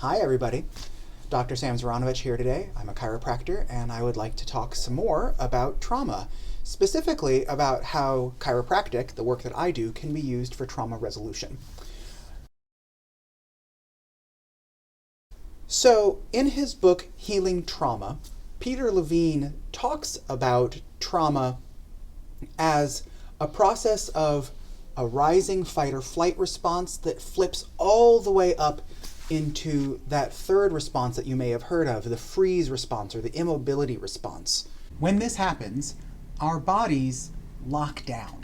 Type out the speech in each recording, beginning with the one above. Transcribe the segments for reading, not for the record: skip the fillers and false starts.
Hi everybody, Dr. Sam Zaranovich here today. I'm a chiropractor and I would like to talk some more about trauma, specifically about how chiropractic, the work that I do, can be used for trauma resolution. So in his book, Healing Trauma, Peter Levine talks about trauma as a process of a rising fight or flight response that flips all the way up into that third response that you may have heard of, the freeze response or the immobility response. When this happens, our bodies lock down.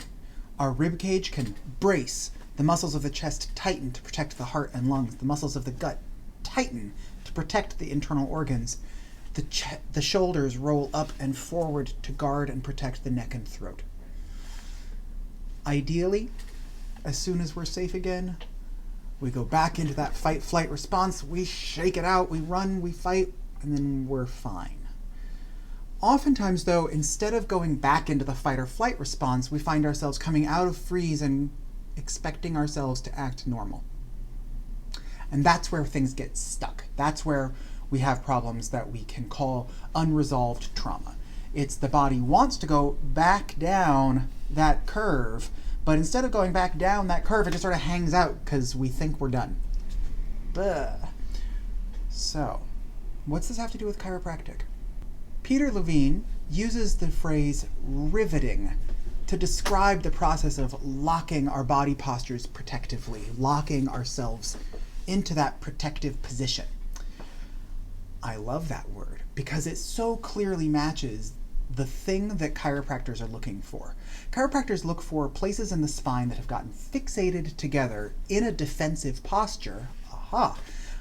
Our rib cage can brace, the muscles of the chest tighten to protect the heart and lungs, the muscles of the gut tighten to protect the internal organs, the shoulders roll up and forward to guard and protect the neck and throat. Ideally, as soon as we're safe again, we go back into that fight-flight response, we shake it out, we run, we fight, and then we're fine. Oftentimes though, instead of going back into the fight or flight response, we find ourselves coming out of freeze and expecting ourselves to act normal. And that's where things get stuck. That's where we have problems that we can call unresolved trauma. It's the body wants to go back down that curve, but instead of going back down that curve, it just sort of hangs out because we think we're done. So, what's this have to do with chiropractic? Peter Levine uses the phrase riveting to describe the process of locking our body postures protectively, locking ourselves into that protective position. I love that word because it so clearly matches the thing that chiropractors are looking for. Chiropractors look for places in the spine that have gotten fixated together in a defensive posture. Aha!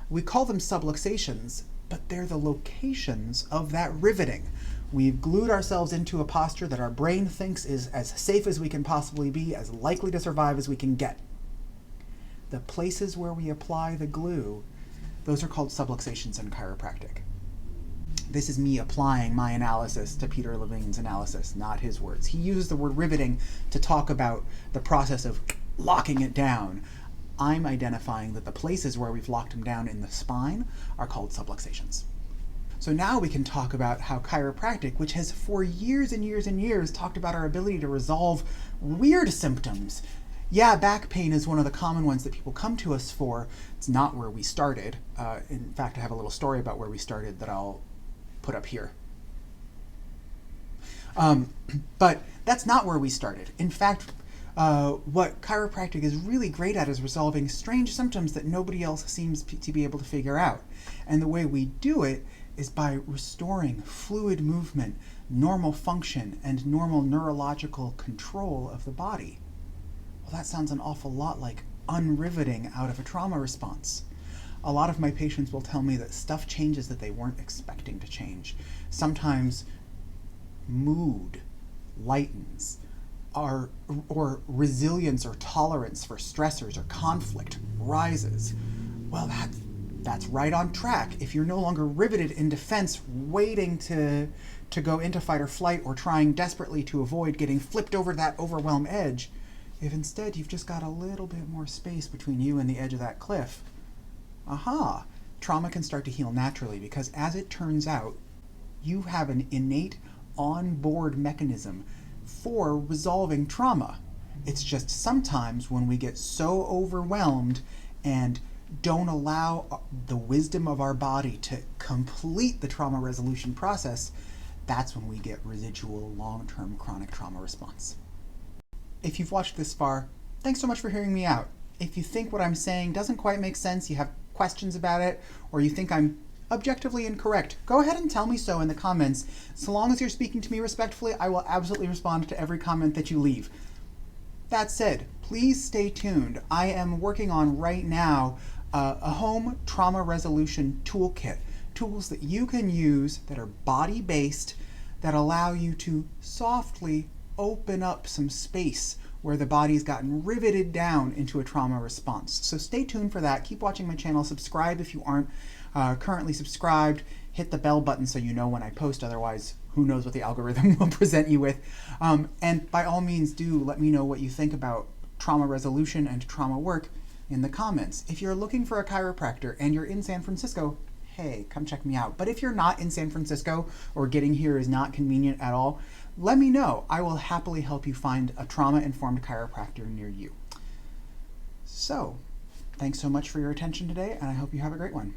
We call them subluxations, but they're the locations of that riveting. We've glued ourselves into a posture that our brain thinks is as safe as we can possibly be, as likely to survive as we can get. The places where we apply the glue, those are called subluxations in chiropractic. This is me applying my analysis to Peter Levine's analysis, not his words. He used the word riveting to talk about the process of locking it down. I'm identifying that the places where we've locked them down in the spine are called subluxations. So now we can talk about how chiropractic, which has for years and years and years talked about our ability to resolve weird symptoms. Yeah, back pain is one of the common ones that people come to us for. It's not where we started. In fact, I have a little story about where we started that I'll put up here. But that's not where we started. In fact, what chiropractic is really great at is resolving strange symptoms that nobody else seems to be able to figure out. And the way we do it is by restoring fluid movement, normal function, and normal neurological control of the body. Well, that sounds an awful lot like unriveting out of a trauma response. A lot of my patients will tell me that stuff changes that they weren't expecting to change. Sometimes mood lightens, or resilience or tolerance for stressors or conflict rises. Well, that's right on track. If you're no longer riveted in defense, waiting to go into fight or flight or trying desperately to avoid getting flipped over that overwhelmed edge, if instead you've just got a little bit more space between you and the edge of that cliff, aha, trauma can start to heal naturally because, as it turns out, you have an innate on-board mechanism for resolving trauma. It's just sometimes when we get so overwhelmed and don't allow the wisdom of our body to complete the trauma resolution process, that's when we get residual long-term chronic trauma response. If you've watched this far, thanks so much for hearing me out. If you think what I'm saying doesn't quite make sense, you have questions about it, or you think I'm objectively incorrect, go ahead and tell me so in the comments. So long as you're speaking to me respectfully, I will absolutely respond to every comment that you leave. That said, please stay tuned. I am working on right now a home trauma resolution toolkit. Tools that you can use that are body-based, that allow you to softly open up some space where the body's gotten riveted down into a trauma response. So stay tuned for that. Keep watching my channel. Subscribe if you aren't currently subscribed. Hit the bell button so you know when I post. Otherwise, who knows what the algorithm will present you with. And by all means, do let me know what you think about trauma resolution and trauma work in the comments. If you're looking for a chiropractor and you're in San Francisco, hey, come check me out. But if you're not in San Francisco or getting here is not convenient at all, let me know. I will happily help you find a trauma-informed chiropractor near you. So, thanks so much for your attention today, and I hope you have a great one.